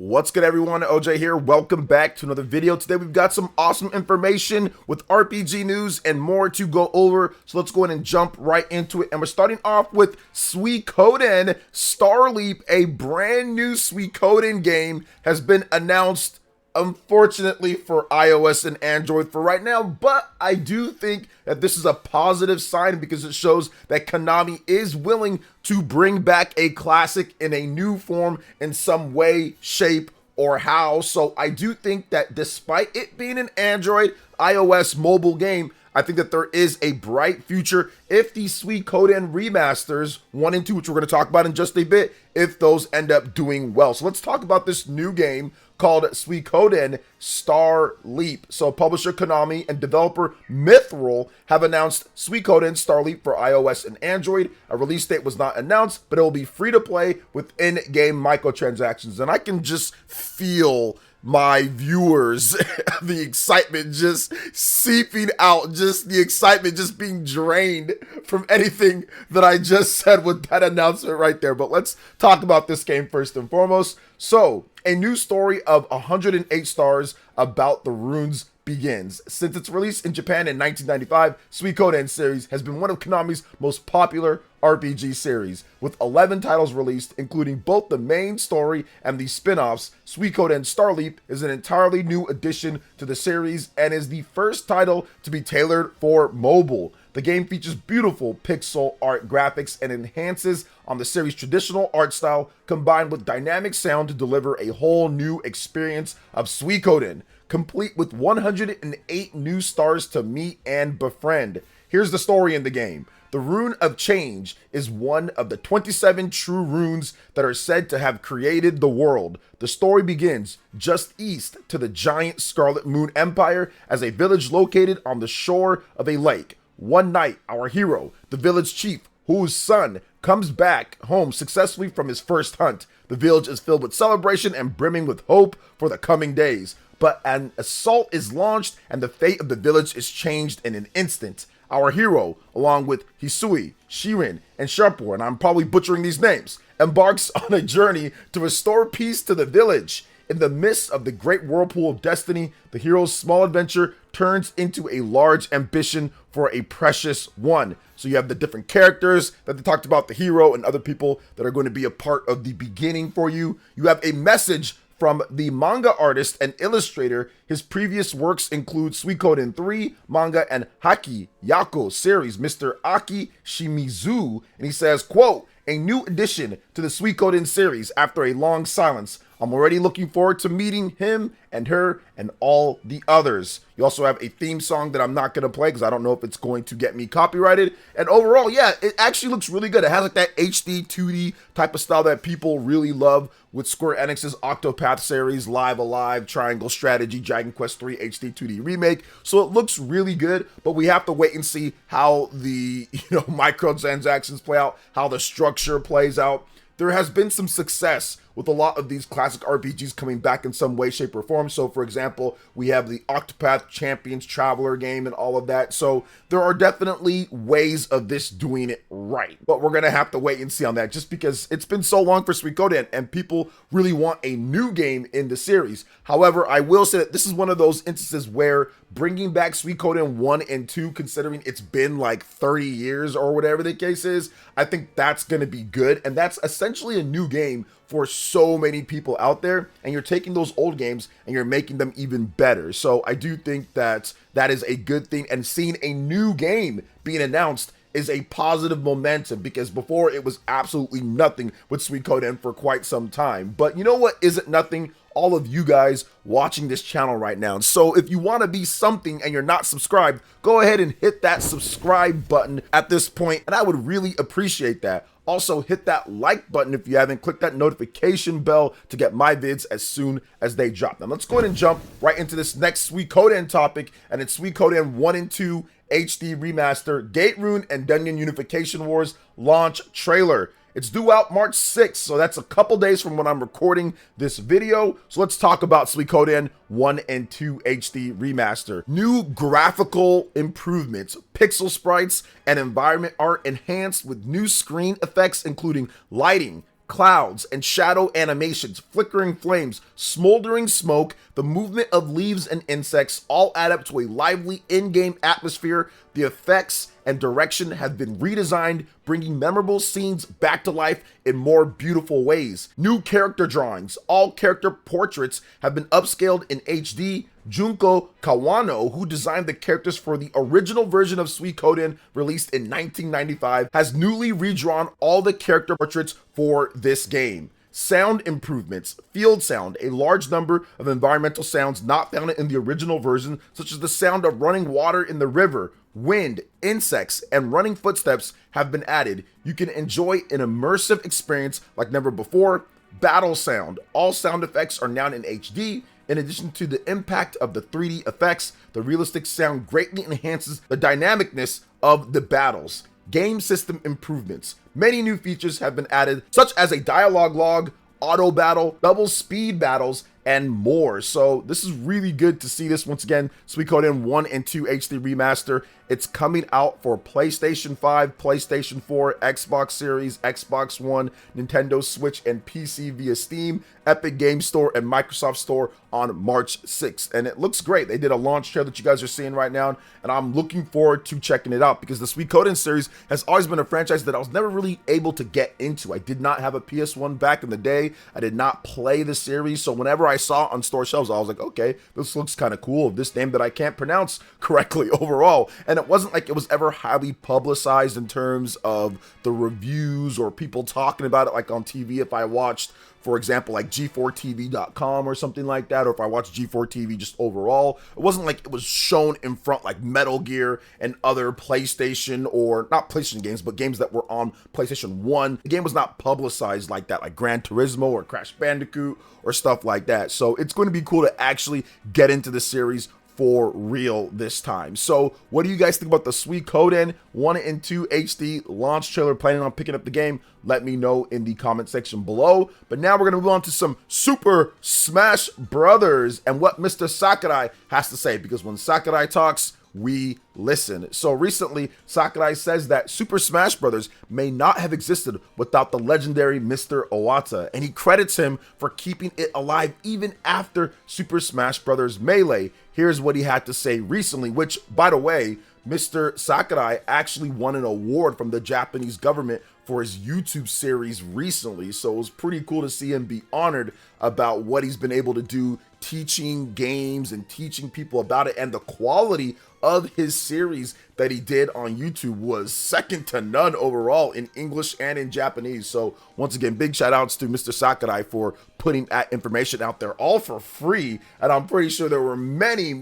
What's good, everyone? OJ here. Welcome back to another video. Today we've got some awesome information with RPG news and more to go over. So let's go ahead and jump right into it. And we're starting off with Suikoden Starleap. A brand new Suikoden game has been announced, unfortunately, for iOS and Android for right now, but I do think that this is a positive sign because it shows that Konami is willing to bring back a classic in a new form in some way, shape, or how. So I do think that despite it being an Android, iOS mobile game, I think that there is a bright future if the Suikoden remasters 1 and 2, which we're going to talk about in just a bit, if those end up doing well. So let's talk about this new game called Suikoden Starleap. So publisher Konami and developer Mithril have announced Suikoden Starleap for iOS and Android. A release date was not announced, but it will be free to play with in-game microtransactions. And I can just feel my viewers, the excitement just seeping out, just the excitement just being drained from anything that I just said with that announcement right there. But let's talk about this game first and foremost. So, a new story of 108 stars about the runes begins. Since its release in Japan in 1995, Suikoden series has been one of Konami's most popular RPG series. With 11 titles released, including both the main story and the spin-offs, Suikoden Starleap is an entirely new addition to the series and is the first title to be tailored for mobile. The game features beautiful pixel art graphics and enhances on the series' traditional art style, combined with dynamic sound to deliver a whole new experience of Suikoden, complete with 108 new stars to meet and befriend. Here's the story in the game. The Rune of Change is one of the 27 true runes that are said to have created the world. The story begins just east to the giant Scarlet Moon Empire as a village located on the shore of a lake. One night, our hero, the village chief, whose son comes back home successfully from his first hunt. The village is filled with celebration and brimming with hope for the coming days. But an assault is launched and the fate of the village is changed in an instant. Our hero, along with Hisui, Shirin, and Sharpor, and I'm probably butchering these names, embarks on a journey to restore peace to the village. In the midst of the great whirlpool of destiny, the hero's small adventure turns into a large ambition for a precious one. So you have the different characters that they talked about, the hero and other people that are going to be a part of the beginning for you. You have a message from the manga artist and illustrator. His previous works include Suikoden III manga and Haki Yako series, Mr. Aki Shimizu, and he says, quote, "A new addition to the Suikoden series after a long silence. I'm already looking forward to meeting him and her and all the others." You also have a theme song that I'm not going to play because I don't know if it's going to get me copyrighted. And overall, yeah, it actually looks really good. It has like that HD 2D type of style that people really love with Square Enix's Octopath series, Live Alive, Triangle Strategy, Dragon Quest 3 HD 2D remake. So it looks really good, but we have to wait and see how the microtransactions play out, how the structure plays out. There has been some success with a lot of these classic RPGs coming back in some way, shape, or form. So, for example, we have the Octopath Champions Traveler game and all of that. So there are definitely ways of this doing it right. But we're going to have to wait and see on that just because it's been so long for Suikoden and people really want a new game in the series. However, I will say that this is one of those instances where bringing back Suikoden 1 and 2, considering it's been like 30 years or whatever the case is, I think that's going to be good. And that's essentially a new game for so many people out there, and you're taking those old games and you're making them even better. So I do think that that is a good thing, and seeing a new game being announced is a positive momentum because before it was absolutely nothing with Suikoden for quite some time. But you know what isn't nothing? All of you guys watching this channel right now. So if you want to be something and you're not subscribed, go ahead and hit that subscribe button at this point, and I would really appreciate that. Also, hit that like button if you haven't. Click that notification bell to get my vids as soon as they drop. Now, let's go ahead and jump right into this next Suikoden topic, and it's Suikoden 1 and 2 HD Remaster, Gate Rune and Dungeon Unification Wars launch trailer. It's due out March 6th, so that's a couple days from when I'm recording this video. So let's talk about Suikoden 1 and 2 HD Remaster. New graphical improvements, pixel sprites, and environment art enhanced with new screen effects including lighting, clouds and shadow animations, flickering flames, smoldering smoke, the movement of leaves and insects all add up to a lively in-game atmosphere. The effects and direction have been redesigned, bringing memorable scenes back to life in more beautiful ways. New character drawings, all character portraits have been upscaled in HD. Junko Kawano, who designed the characters for the original version of Suikoden released in 1995, has newly redrawn all the character portraits for this game. Sound improvements, field sound, a large number of environmental sounds not found in the original version, such as the sound of running water in the river, wind, insects, and running footsteps have been added. You can enjoy an immersive experience like never before. Battle sound, all sound effects are now in HD. In addition to the impact of the 3D effects, the realistic sound greatly enhances the dynamicness of the battles. Game system improvements. Many new features have been added, such as a dialogue log, auto battle, double speed battles, and more. So this is really good to see this once again. Suikoden 1 and 2 HD Remaster. It's coming out for PlayStation 5, PlayStation 4, Xbox Series, Xbox One, Nintendo Switch, and PC via Steam, Epic Game Store, and Microsoft Store on March 6th. And it looks great. They did a launch trailer that you guys are seeing right now, and I'm looking forward to checking it out because the Suikoden series has always been a franchise that I was never really able to get into. I did not have a PS1 back in the day. I did not play the series, so whenever I saw it on store shelves, I was like, okay, this looks kind of cool. This name that I can't pronounce correctly overall. And it wasn't like it was ever highly publicized in terms of the reviews or people talking about it like on TV. If I watched, for example, like G4TV.com or something like that, or if I watched G4TV just overall, it wasn't like it was shown in front like Metal Gear and other PlayStation, or not PlayStation games, but games that were on PlayStation 1. The game was not publicized like that, like Gran Turismo or Crash Bandicoot or stuff like that. So it's going to be cool to actually get into the series for real this time. So what do you guys think about the Suikoden 1 and 2 HD launch trailer? Planning on picking up the game? Let me know in the comment section below. But now we're going to move on to some Super Smash Brothers and what Mr. Sakurai has to say, because when Sakurai talks, we listen. So recently, Sakurai says that Super Smash Bros. May not have existed without the legendary Mr. Iwata, and he credits him for keeping it alive even after Super Smash Bros. Melee. Here's what he had to say recently, which, by the way, Mr. Sakurai actually won an award from the Japanese government for his YouTube series recently, so it was pretty cool to see him be honored about what he's been able to do, teaching games and teaching people about it, and the quality of his series that he did on YouTube was second to none overall in English and in Japanese. So once again, big shout outs to Mr. Sakurai for putting that information out there all for free. And I'm pretty sure there were many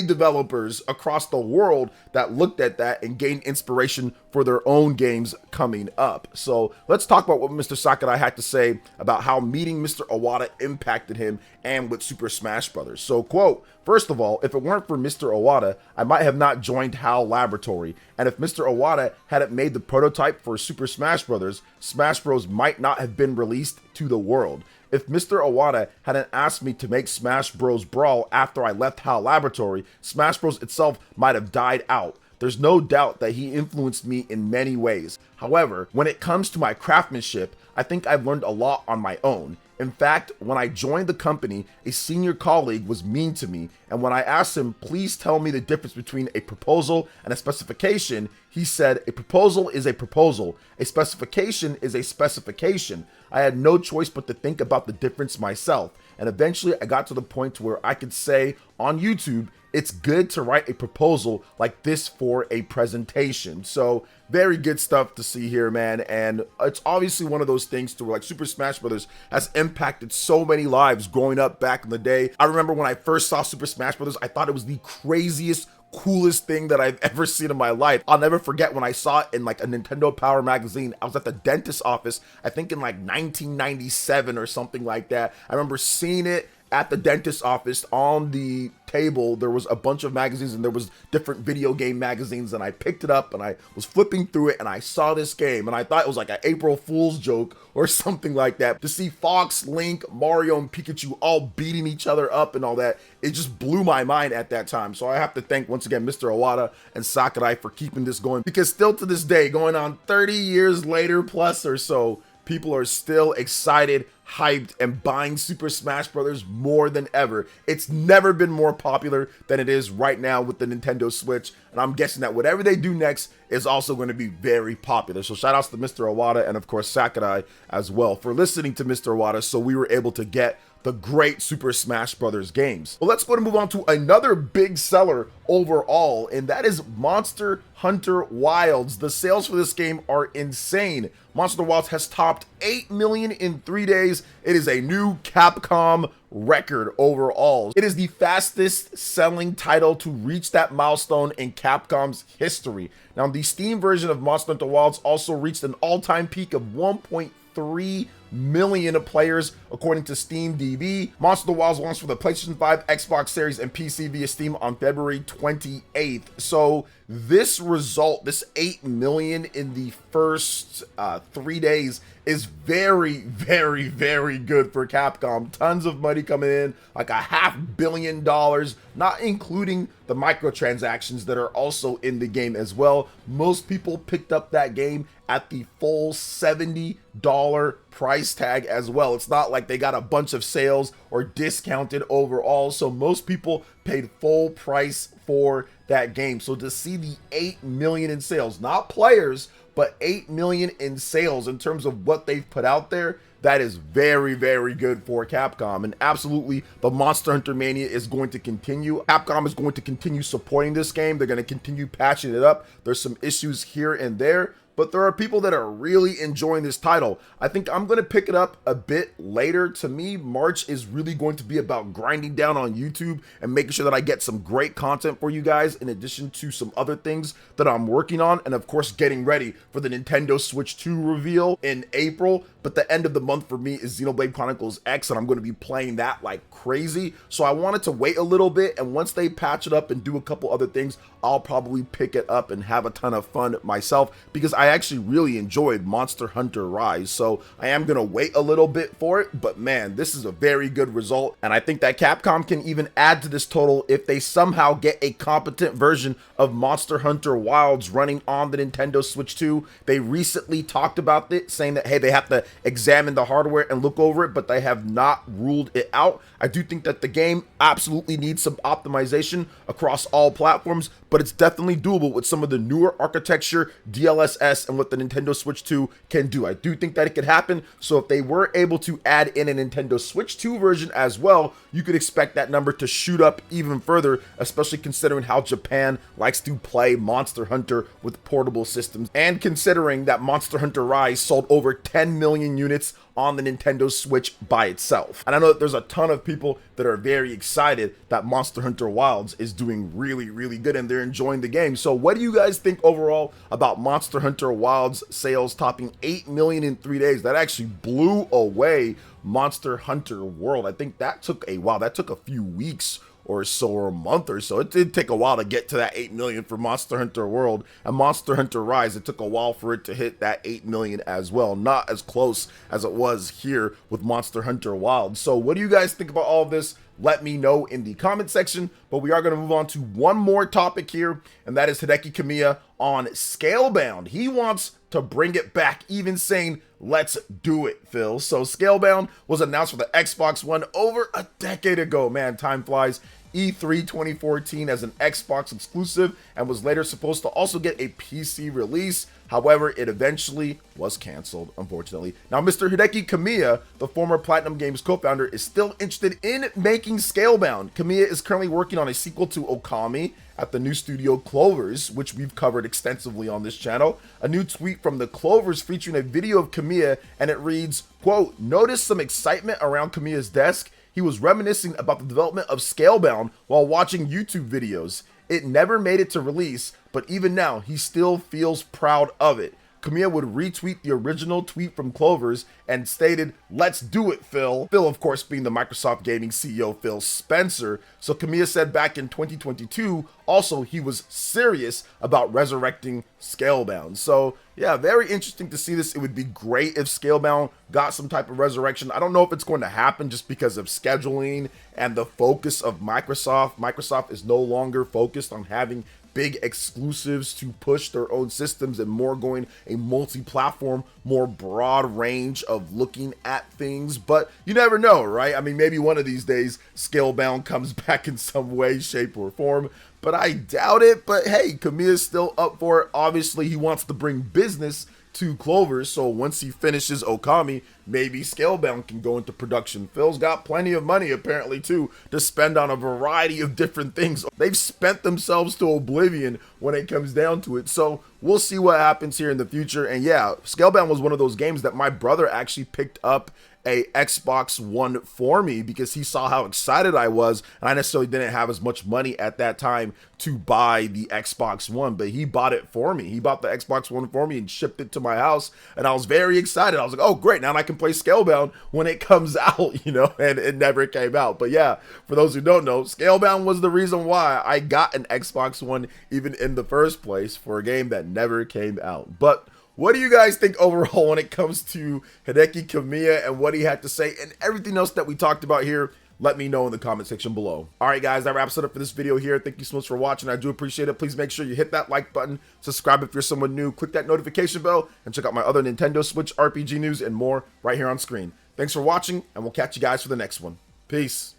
developers across the world that looked at that and gained inspiration for their own games coming up. So let's talk about what Mr. Sakurai had to say about how meeting Mr. Iwata impacted him and with Super Smash Bros. So quote, "First of all, if it weren't for Mr. Iwata, I might have not joined HAL Laboratory. And if Mr. Iwata hadn't made the prototype for Super Smash Bros., Smash Bros. Might not have been released to the world. If Mr. Iwata hadn't asked me to make Smash Bros. Brawl after I left HAL Laboratory, Smash Bros. Itself might have died out. There's no doubt that he influenced me in many ways. However, when it comes to my craftsmanship, I think I've learned a lot on my own. In fact, when I joined the company, a senior colleague was mean to me, and when I asked him, please tell me the difference between a proposal and a specification, he said, a proposal is a proposal, a specification is a specification. I had no choice but to think about the difference myself, and eventually I got to the point where I could say on YouTube, it's good to write a proposal like this for a presentation." So very good stuff to see here, man. And it's obviously one of those things to where like Super Smash Bros. Has impacted so many lives growing up back in the day. I remember when I first saw Super Smash Bros., I thought it was the craziest, coolest thing that I've ever seen in my life. I'll never forget when I saw it in like a Nintendo Power magazine. I was at the dentist's office, I think in like 1997 or something like that. I remember seeing it at the dentist's office. On the table there was a bunch of magazines, and there was different video game magazines, and I picked it up and I was flipping through it and I saw this game, and I thought it was like an April Fool's joke or something like that. To see Fox, Link, Mario, and Pikachu all beating each other up and all that, it just blew my mind at that time. So I have to thank once again Mr. Iwata and Sakurai for keeping this going, because still to this day, going on 30 years later plus or so, people are still excited, hyped, and buying Super Smash Bros. More than ever. It's never been more popular than it is right now with the Nintendo Switch, and I'm guessing that whatever they do next is also going to be very popular. So shout outs to Mr. Iwata and of course Sakurai as well for listening to Mr. Iwata, so we were able to get the great Super Smash Bros. Games. Well, let's go and move on to another big seller overall, and that is Monster Hunter Wilds. The sales for this game are insane. Monster Hunter Wilds has topped 8 million in 3 days. It is a new Capcom record overall. It is the fastest selling title to reach that milestone in Capcom's history. Now, the Steam version of Monster Hunter Wilds also reached an all-time peak of 1.3 million players according to Steam DB. Monster Hunter Wilds launched for the PlayStation 5, Xbox Series, and PC via Steam on February 28th. So this result, this 8 million in the first 3 days, is very, very, very good for Capcom. Tons of money coming in, like $500 million, not including the microtransactions that are also in the game as well. Most people picked up that game at the full $70 price tag as well. It's not like they got a bunch of sales or discounted overall, so most people paid full price for that game. So to see the 8 million in sales, not players, but 8 million in sales in terms of what they've put out there, that is very, very good for Capcom. And absolutely, the Monster Hunter Mania is going to continue. Capcom is going to continue supporting this game. They're going to continue patching it up. There's some issues here and there, but there are people that are really enjoying this title. I think I'm going to pick it up a bit later. To me, March is really going to be about grinding down on YouTube and making sure that I get some great content for you guys, in addition to some other things that I'm working on, and of course getting ready for the Nintendo Switch 2 reveal in April. But the end of the month for me is Xenoblade Chronicles X, and I'm going to be playing that like crazy. So I wanted to wait a little bit, and once they patch it up and do a couple other things, I'll probably pick it up and have a ton of fun myself, because I actually really enjoyed Monster Hunter Rise. So I am going to wait a little bit for it, but man, this is a very good result, and I think that Capcom can even add to this total if they somehow get a competent version of Monster Hunter Wilds running on the Nintendo Switch 2. They recently talked about it, saying that, hey, they have to examine the hardware and look over it, but they have not ruled it out. I do think that the game absolutely needs some optimization across all platforms, but it's definitely doable with some of the newer architecture, DLSS, and what the Nintendo Switch 2 can do. I do think that it could happen, so if they were able to add in a Nintendo Switch 2 version as well, you could expect that number to shoot up even further, especially considering how Japan likes to play Monster Hunter with portable systems, and considering that Monster Hunter Rise sold over 10 million units on the Nintendo Switch by itself. And I know that there's a ton of people that are very excited that Monster Hunter Wilds is doing really, really good and they're enjoying the game. So what do you guys think overall about Monster Hunter Wilds sales topping 8 million in 3 days? That actually blew away Monster Hunter World. I think that took a while. That took a few weeks or so, or a month or so. It did take a while to get to that 8 million for Monster Hunter World, and Monster Hunter Rise, it took a while for it to hit that 8 million as well. Not as close as it was here with Monster Hunter Wild. So what do you guys think about all of this? Let me know in the comment section, but we are going to move on to one more topic here, and that is Hideki Kamiya on Scalebound. He wants to bring it back, even saying, let's do it, Phil. So Scalebound was announced for the Xbox One over a decade ago. Man, time flies. E3 2014 as an Xbox exclusive, and was later supposed to also get a PC release. However, it eventually was canceled, unfortunately. Now, Mr. Hideki Kamiya, the former Platinum Games co-founder, is still interested in making Scalebound. Kamiya is currently working on a sequel to Okami at the new studio Clovers, which we've covered extensively on this channel. A new tweet from the Clovers featuring a video of Kamiya, and it reads, quote, "Notice some excitement around Kamiya's desk. He was reminiscing about the development of Scalebound while watching YouTube videos. It never made it to release, but even now, he still feels proud of it." Kamiya would retweet the original tweet from Clovers and stated, "Let's do it, Phil." Phil, of course, being the Microsoft Gaming CEO, Phil Spencer. So Kamiya said back in 2022, also, he was serious about resurrecting Scalebound. So yeah, very interesting to see this. It would be great if Scalebound got some type of resurrection. I don't know if it's going to happen just because of scheduling and the focus of Microsoft. Microsoft is no longer focused on having big exclusives to push their own systems and more going a multi-platform, more broad range of looking at things. But you never know, right? I mean, maybe one of these days Scalebound comes back in some way, shape, or form, but I doubt it. But hey, Kamiya's still up for it. Obviously, he wants to bring business to Clover, so once he finishes Okami, maybe Scalebound can go into production. Phil's got plenty of money apparently too to spend on a variety of different things. They've spent themselves to oblivion when it comes down to it, so we'll see what happens here in the future. And yeah, Scalebound was one of those games that my brother actually picked up a Xbox One for me because he saw how excited I was, and I necessarily didn't have as much money at that time to buy the Xbox One, but he bought it for me. He bought the Xbox One for me and shipped it to my house, and I was very excited. I was like, oh great, now I can play Scalebound when it comes out, you know, and it never came out. But yeah, for those who don't know, Scalebound was the reason why I got an Xbox One even in the first place, for a game that never came out. But what do you guys think overall when it comes to Hideki Kamiya and what he had to say and everything else that we talked about here? Let me know in the comment section below. All right, guys, that wraps it up for this video here. Thank you so much for watching. I do appreciate it. Please make sure you hit that like button, subscribe if you're someone new, click that notification bell, and check out my other Nintendo Switch RPG news and more right here on screen. Thanks for watching, and we'll catch you guys for the next one. Peace.